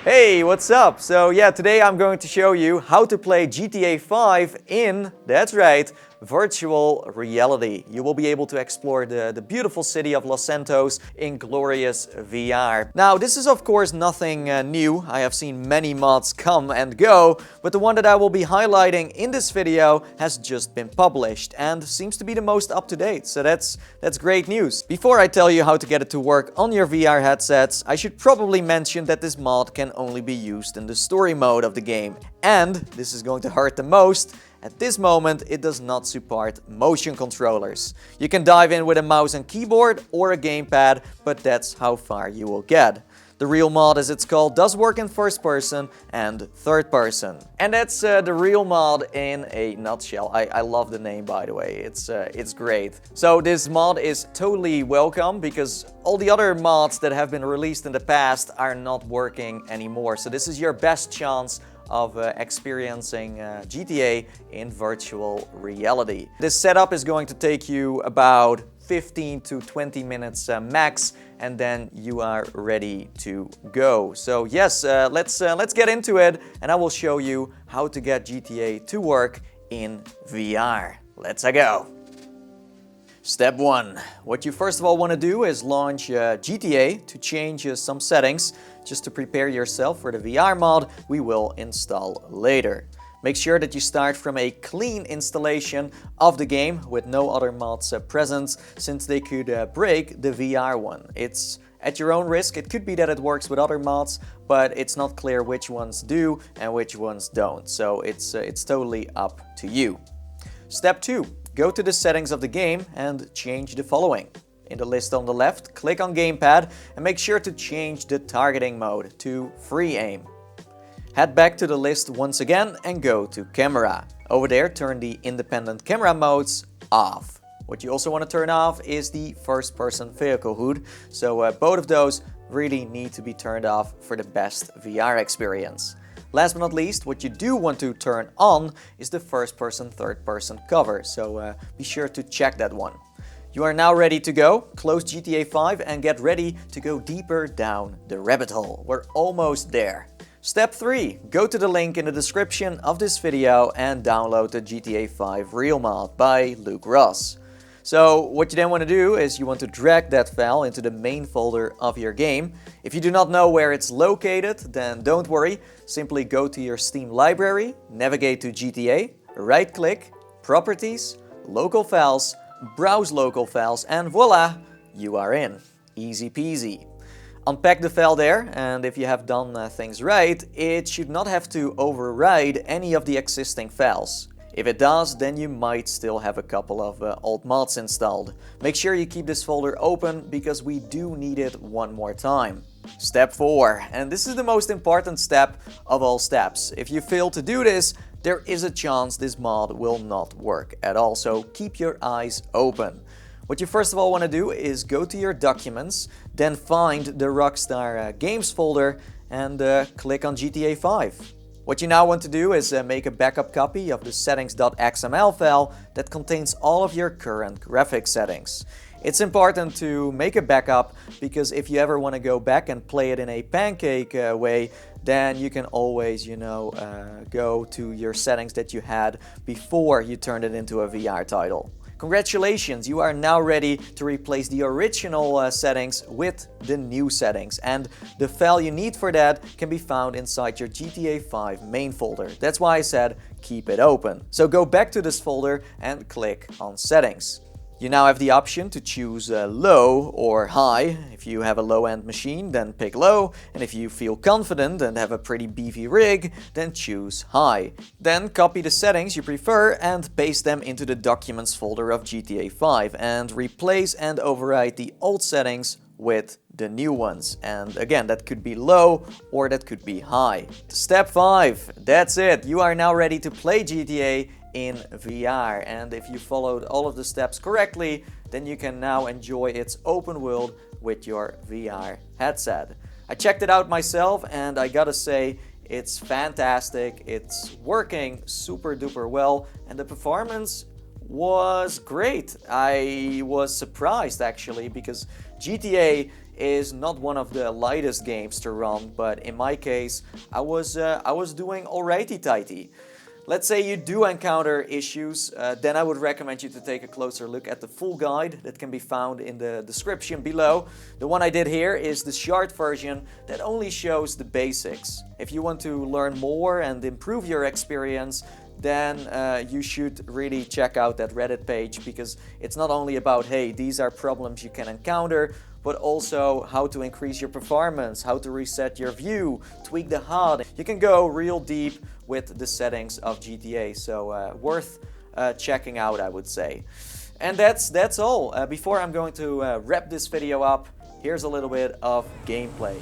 Hey, what's up? So yeah, today I'm going to show you how to play GTA 5 in, that's right, virtual reality. You will be able to explore the beautiful city of Los Santos in glorious VR. Now, this is of course nothing new. I have seen many mods come and go, but the one that I will be highlighting in this video has just been published and seems to be the most up-to-date, so that's great news. Before I tell you how to get it to work on your VR headsets, I should probably mention that this mod can only be used in the story mode of the game. And, this is going to hurt the most, at this moment it does not support motion controllers. You can dive in with a mouse and keyboard or a gamepad, but that's how far you will get. The r.e.a.l mod, as it's called, does work in first person and third person. And that's the r.e.a.l mod in a nutshell. I love the name, by the way, it's great. So this mod is totally welcome because all the other mods that have been released in the past are not working anymore. So this is your best chance of experiencing GTA in virtual reality. This setup is going to take you about 15 to 20 minutes max, and then you are ready to go. So yes, let's get into it, and I will show you how to get GTA to work in VR. Let's go. Step 1. What you first of all want to do is launch GTA to change some settings, just to prepare yourself for the VR mod we will install later. Make sure that you start from a clean installation of the game with no other mods present, since they could break the VR one. It's at your own risk. It could be that it works with other mods, but it's not clear which ones do and which ones don't. So it's totally up to you. Step 2. Go to the settings of the game and change the following. In the list on the left, click on gamepad and make sure to change the targeting mode to free aim. Head back to the list once again and go to camera. Over there, turn the independent camera modes off. What you also want to turn off is the first person vehicle HUD. So both of those really need to be turned off for the best VR experience. Last but not least, what you do want to turn on is the first person, third person cover. So be sure to check that one. You are now ready to go. Close GTA 5 and get ready to go deeper down the rabbit hole. We're almost there. Step 3. Go to the link in the description of this video and download the GTA 5 r.e.a.l mod by Luke Ross. So what you then want to do is you want to drag that file into the main folder of your game. If you do not know where it's located, then don't worry. Simply go to your Steam library, navigate to GTA, right-click, Properties, Local Files, Browse Local Files, and voila, you are in. Easy peasy. Unpack the file there, and if you have done things right, it should not have to override any of the existing files. If it does, then you might still have a couple of old mods installed. Make sure you keep this folder open because we do need it one more time. Step 4, and this is the most important step of all steps. If you fail to do this, there is a chance this mod will not work at all, so keep your eyes open. What you first of all want to do is go to your documents, then find the Rockstar Games folder and click on GTA 5. What you now want to do is make a backup copy of the settings.xml file that contains all of your current graphics settings. It's important to make a backup because if you ever want to go back and play it in a pancake way, then you can always, go to your settings that you had before you turned it into a VR title. Congratulations, you are now ready to replace the original settings with the new settings, and the file you need for that can be found inside your GTA 5 main folder. That's why I said keep it open. So go back to this folder and click on Settings. You now have the option to choose low or high. If you have a low-end machine, then pick low, and if you feel confident and have a pretty beefy rig, then choose high. Then copy the settings you prefer and paste them into the Documents folder of GTA 5 and replace and override the old settings with the new ones. And again, that could be low or that could be high. Step 5. That's it. You are now ready to play GTA in VR, and if you followed all of the steps correctly, then you can now enjoy its open world with your VR headset. I checked it out myself and I gotta say it's fantastic. It's working super duper well and the performance was great. I was surprised actually because GTA is not one of the lightest games to run, but in my case, I was doing alrighty tighty. Let's say you do encounter issues, then I would recommend you to take a closer look at the full guide that can be found in the description below. The one I did here is the short version that only shows the basics. If you want to learn more and improve your experience, then you should really check out that Reddit page, because it's not only about, hey, these are problems you can encounter, but also how to increase your performance, how to reset your view, tweak the HUD. You can go real deep with the settings of GTA, so worth checking out, I would say. And that's all. Before I'm going to wrap this video up, here's a little bit of gameplay.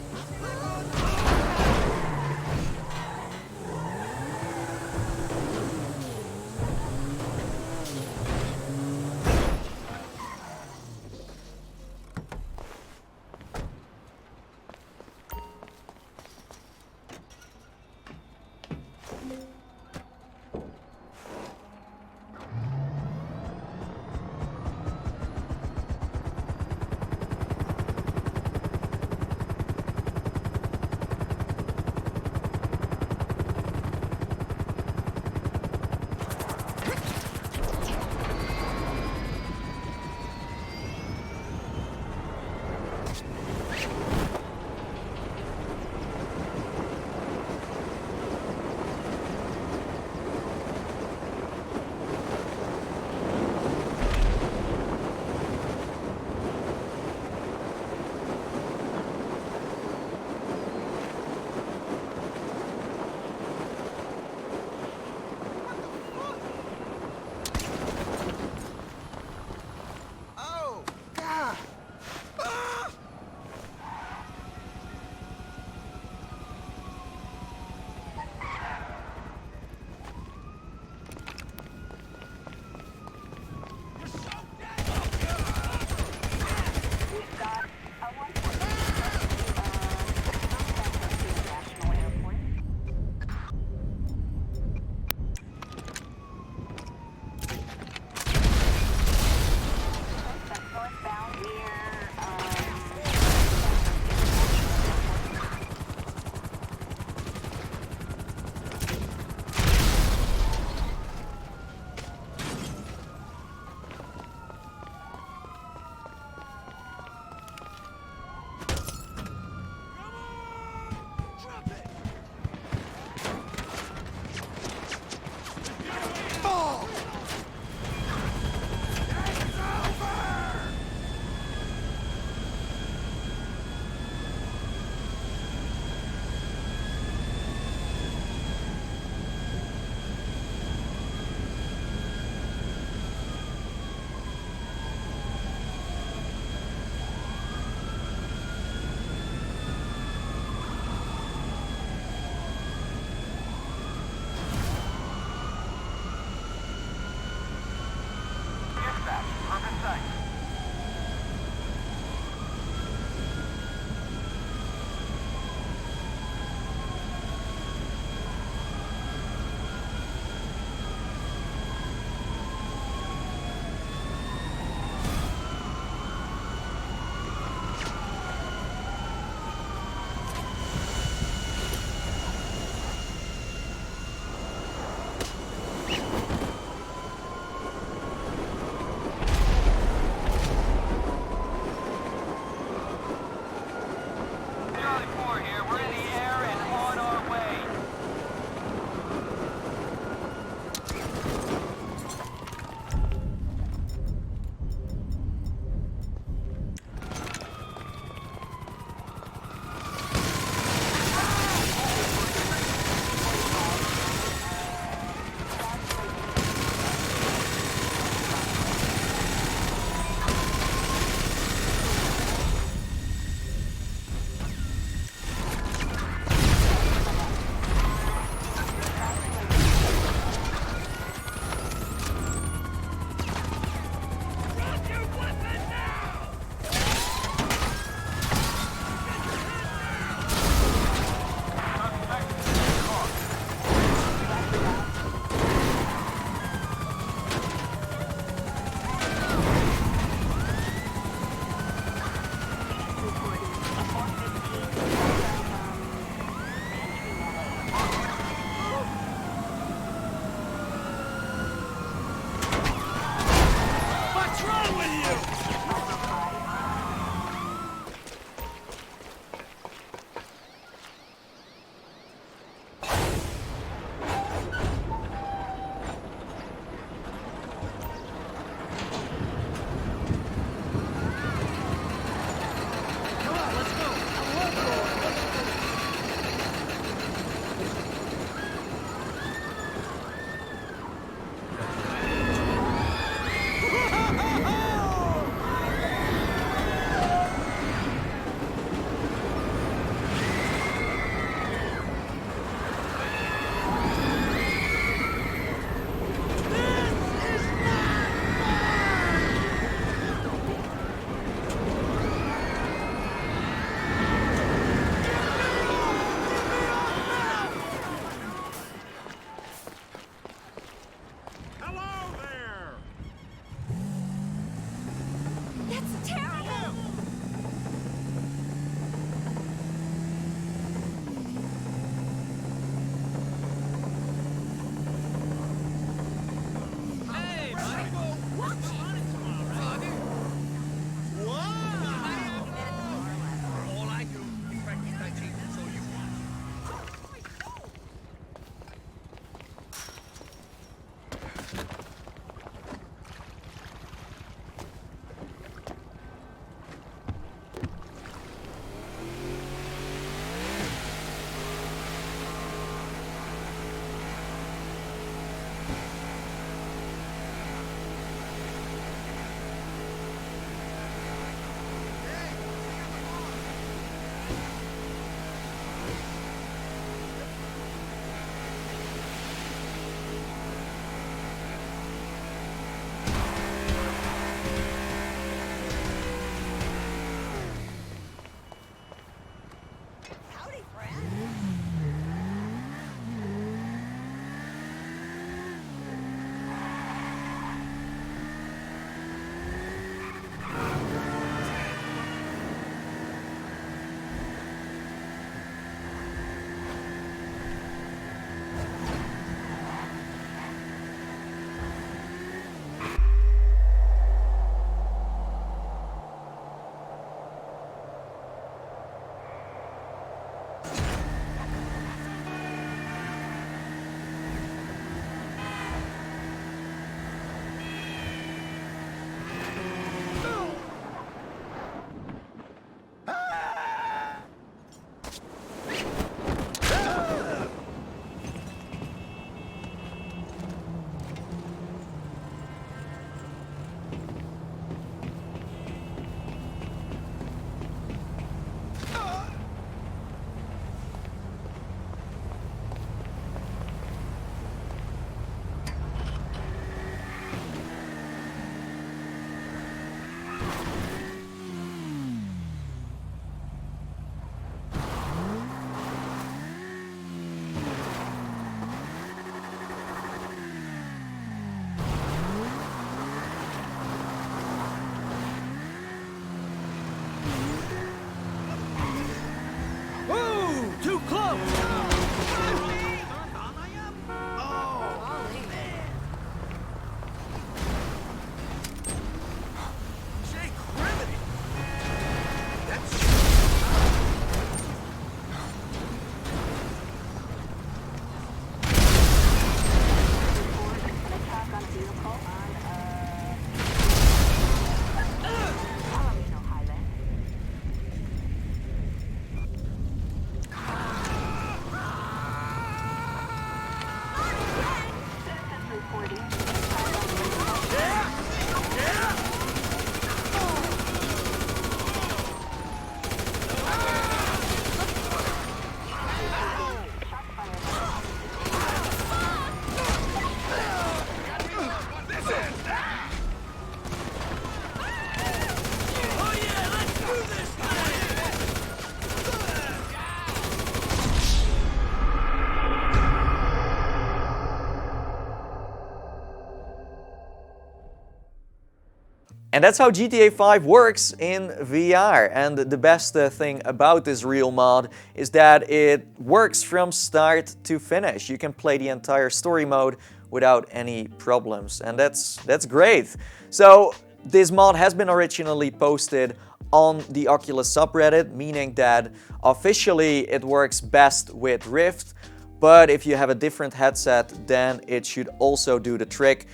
And that's how GTA 5 works in VR. And the best thing about this r.e.a.l mod is that it works from start to finish. You can play the entire story mode without any problems, and that's great. So This mod has been originally posted on the Oculus subreddit, meaning that officially it works best with Rift, but if you have a different headset, then it should also do the trick.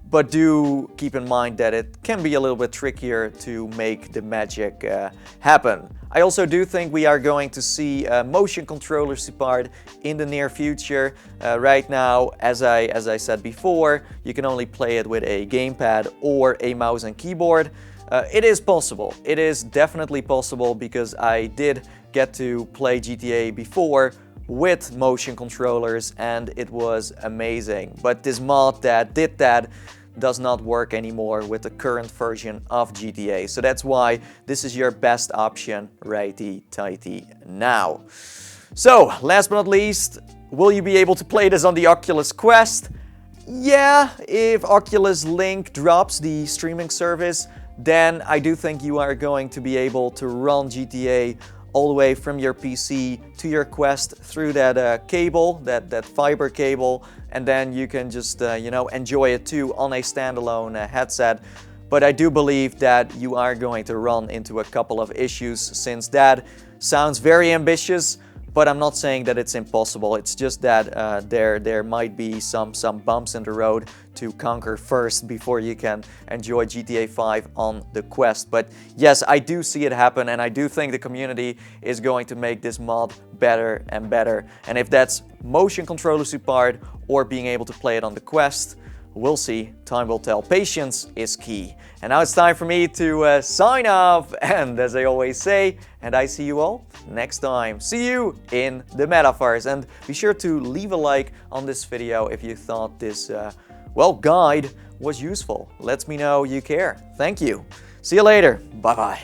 But do keep in mind that it can be a little bit trickier to make the magic happen. I also do think we are going to see motion controller support in the near future. Right now, as I said before, you can only play it with a gamepad or a mouse and keyboard. It is possible. It is definitely possible because I did get to play GTA before with motion controllers and it was amazing. But this mod that did that does not work anymore with the current version of GTA. So that's why this is your best option righty tighty now. So last but not least, will you be able to play this on the Oculus Quest? Yeah, if Oculus Link drops the streaming service, then I do think you are going to be able to run GTA all the way from your PC to your Quest through that cable, that fiber cable, and then you can just enjoy it too on a standalone headset. But I do believe that you are going to run into a couple of issues, since that sounds very ambitious, but I'm not saying that it's impossible. It's just that there might be some bumps in the road to conquer first before you can enjoy GTA 5 on the Quest. But yes, I do see it happen, and I do think the community is going to make this mod better and better. And if that's motion controller support or being able to play it on the Quest, we'll see. Time will tell. Patience is key. And now it's time for me to sign off. And as I always say, and I see you all next time. See you in the metaverse. And be sure to leave a like on this video if you thought this, guide was useful. Let me know you care. Thank you. See you later. Bye-bye.